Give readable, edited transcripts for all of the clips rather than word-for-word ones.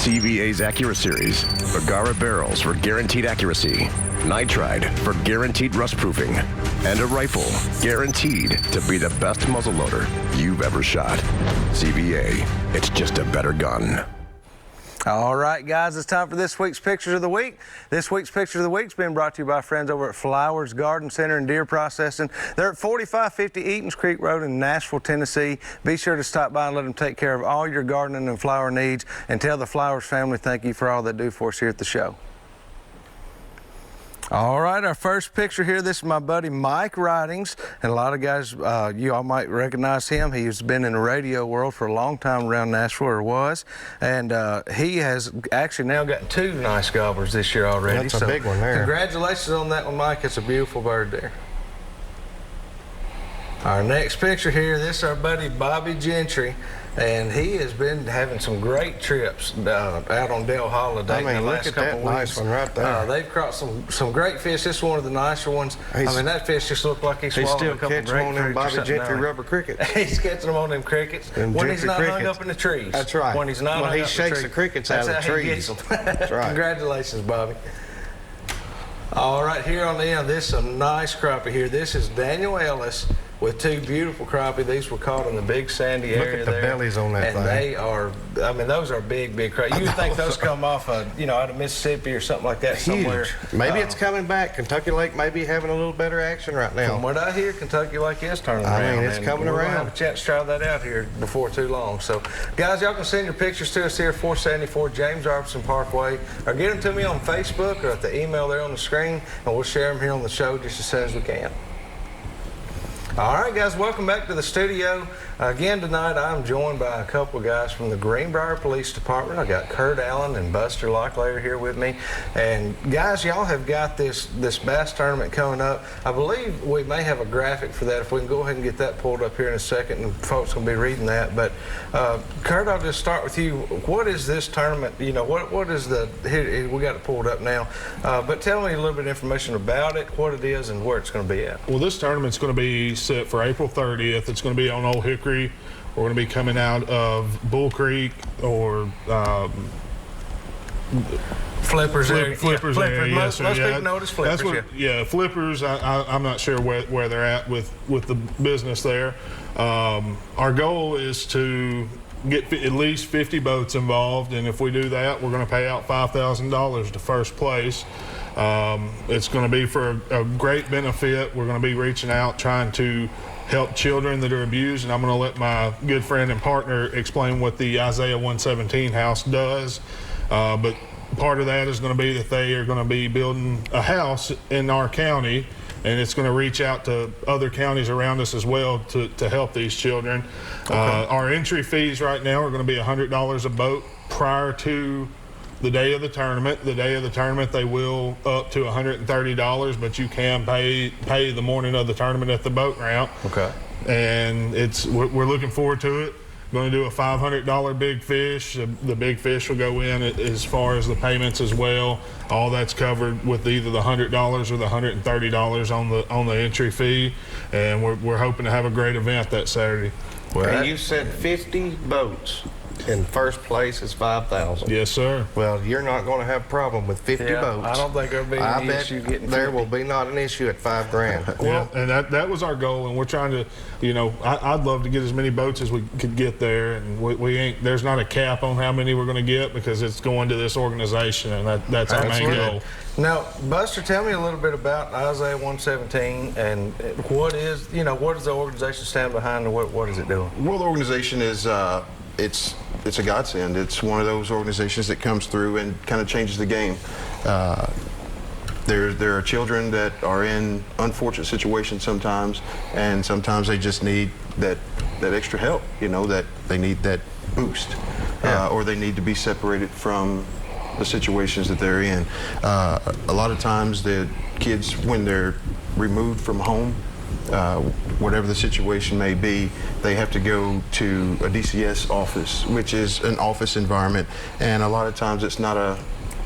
CVA's Accura Series, Bagara barrels for guaranteed accuracy, nitride for guaranteed rust proofing, and a rifle guaranteed to be the best muzzleloader you've ever shot. CVA, it's just a better gun. All right, guys, it's time for this week's Pictures of the Week. This week's Picture of the Week's been brought to you by friends over at Flowers Garden Center and Deer Processing. They're at 4550 Eatons Creek Road in Nashville, Tennessee. Be sure to stop by and let them take care of all your gardening and flower needs, and tell the Flowers family thank you for all they do for us here at the show. All right, our first picture here, this is my buddy Mike Ridings, and a lot of guys, you all might recognize him. He's been in the radio world for a long time around Nashville, or was, and he has actually now got 2 nice gobblers this year already. That's a big one there. Congratulations on that one, Mike. It's a beautiful bird there. Our next picture here, this is our buddy Bobby Gentry, and he has been having some great trips out on Dale Holiday. I mean, look at that nice one right there. They've caught some great fish. This is one of the nicer ones. I mean, that fish just looked like he swallowed a couple catching on them Bobby Gentry rubber crickets. He's catching them on them crickets when he's not hung up in the trees. That's right. When he's not hung up in the trees. He shakes the crickets out of the trees. That's right. Congratulations, Bobby. All right, here on the end, this is a nice crappie here. This is Daniel Ellis with 2 beautiful crappie. These were caught in the big sandy area. Look at the bellies on that thing. And they are, I mean, those are big crappie. You would think those come off of, you know, out of Mississippi or something like that. Huge. Somewhere. Maybe it's coming back. Kentucky Lake may be having a little better action right now. From what I hear, Kentucky Lake is turning around. I mean, it's coming we're around. We'll have a chance to try that out here before too long. So, guys, y'all can send your pictures to us here, 474 James Robertson Parkway, or get them to me on Facebook or at the email there on the screen, and we'll share them here on the show just as soon as we can. All right, guys, welcome back to the studio. Again, tonight I'm joined by a couple of guys from the Greenbrier Police Department. I got Curt Allen and Buster Locklayer here with me. And guys, y'all have got this bass tournament coming up. I believe we may have a graphic for that. If we can go ahead and get that pulled up here in a second, and folks will be reading that. But Curt, I'll just start with you. What is this tournament? You know, what is the, here, we got it pulled up now. But tell me a little bit of information about it, what it is, and where it's going to be at. Well, this tournament's going to be set for April 30th. It's going to be on Old Hickory. We're going to be coming out of Bull Creek or Flippers area. Flippers area. Most people know it as Flippers. That's what, Flippers. I'm not sure where they're at with the business there. Our goal is to get at least 50 boats involved, and if we do that, we're going to pay out $5,000 to first place. It's going to be for a great benefit. We're going to be reaching out, trying to help children that are abused, and I'm going to let my good friend and partner explain what the Isaiah 117 house does. But part of that is going to be that they are going to be building a house in our county, and it's going to reach out to other counties around us as well to help these children. Okay. Our entry fees right now are going to be $100 a boat prior to the day of the tournament. The day of the tournament, they will up to $130, but you can pay the morning of the tournament at the boat ramp. Okay. And we're looking forward to it. Going to do a $500 big fish. The big fish will go in as far as the payments as well. All that's covered with either the $100 or the $130 on the entry fee. And we're hoping to have a great event that Saturday. Well, and you said 50 boats. In first place is $5,000. Yes, sir. Well, you're not going to have a problem with 50 boats. I don't think there'll be any issue getting 50. There will be not an issue at $5,000. Well, and that was our goal, and we're trying to, you know, I'd love to get as many boats as we could get there, and we ain't. There's not a cap on how many we're going to get because it's going to this organization, and that's our main goal. Now, Buster, tell me a little bit about Isaiah 117 and what is, you know, what does the organization stand behind, and what is it doing? Well, the organization is it's a godsend. It's one of those organizations that comes through and kind of changes the game. There are children that are in unfortunate situations sometimes, and sometimes they just need that extra help. You know, that they need that boost, or they need to be separated from the situations that they're in. A lot of times the kids, when they're removed from home, whatever the situation may be, they have to go to a DCS office, which is an office environment, and a lot of times it's not a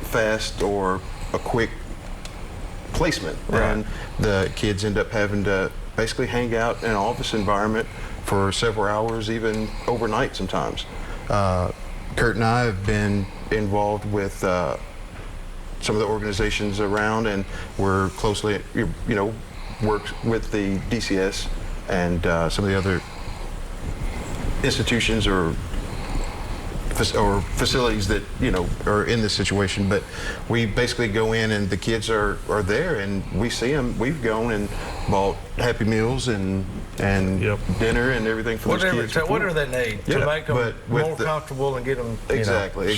fast or a quick placement. Right. And the kids end up having to basically hang out in an office environment for several hours, even overnight sometimes. Curt and I have been involved with some of the organizations around, and we're closely, worked with the DCS and some of the other institutions or facilities that are in this situation. But we basically go in and the kids are there and we see them. We've gone and bought Happy Meals and dinner and everything for those kids. Whatever they need to make them more comfortable and get them. Exactly.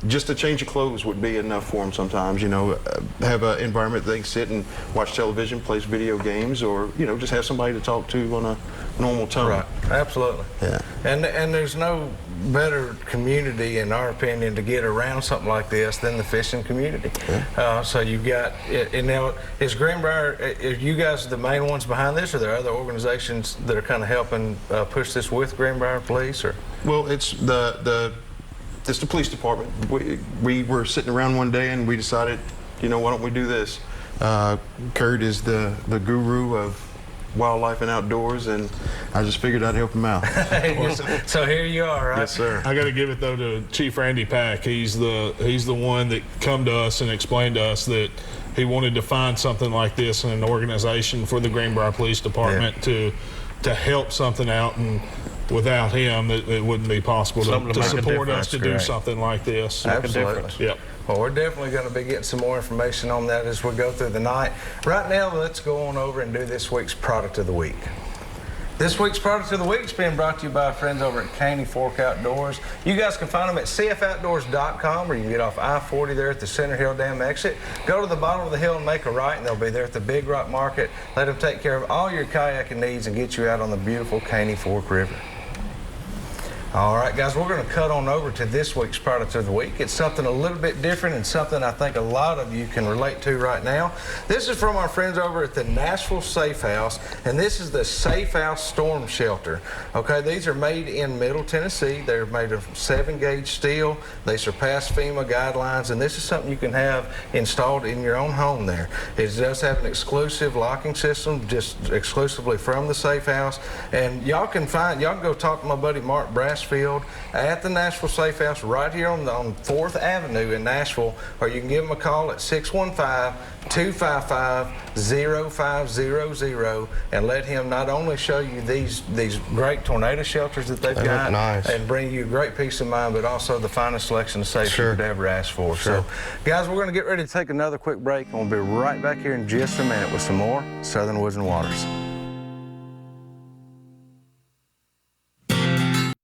Just a change of clothes would be enough for them sometimes. Have an environment they can sit and watch television, play video games, or just have somebody to talk to on a normal tone. Right. Absolutely. Yeah. And there's no better community, in our opinion, to get around something like this than the fishing community. Yeah. So you've got, and now is Greenbrier, are you guys the main ones behind this, or are there other organizations that are kind of helping push this with Greenbrier Police? Or? Well, it's the police department. We were sitting around one day and we decided, why don't we do this? Curt is the guru of wildlife and outdoors, and I just figured I'd help him out. So here you are, right? Yes, sir. I got to give it though to Chief Randy Pack. He's the one that come to us and explained to us that he wanted to find something like this in an organization for the Greenbrier Police Department to help something out, and without him it wouldn't be possible to support us to do something like this. Absolutely. Yep. Well, we're definitely going to be getting some more information on that as we go through the night. Right now, let's go on over and do this week's Product of the Week. This week's Product of the Week is being brought to you by our friends over at Caney Fork Outdoors. You guys can find them at cfoutdoors.com, or you can get off I-40 there at the Center Hill Dam exit. Go to the bottom of the hill and make a right, and they'll be there at the Big Rock Market. Let them take care of all your kayaking needs and get you out on the beautiful Caney Fork River. All right, guys, we're going to cut on over to this week's Product of the Week. It's something a little bit different and something I think a lot of you can relate to right now. This is from our friends over at the Nashville Safe House, and this is the Safe House Storm Shelter. Okay, these are made in Middle Tennessee. They're made of 7-gauge steel. They surpass FEMA guidelines, and this is something you can have installed in your own home there. It does have an exclusive locking system, just exclusively from the Safe House. And y'all can go talk to my buddy Mark Brassfield at the Nashville Safe House right here on 4th Avenue in Nashville, or you can give them a call at 615-255-0500 and let him not only show you these great tornado shelters that they've got and bring you great peace of mind, but also the finest selection of safety you've ever asked for. So, guys, we're going to get ready to take another quick break, and we'll be right back here in just a minute with some more Southern Woods and Waters.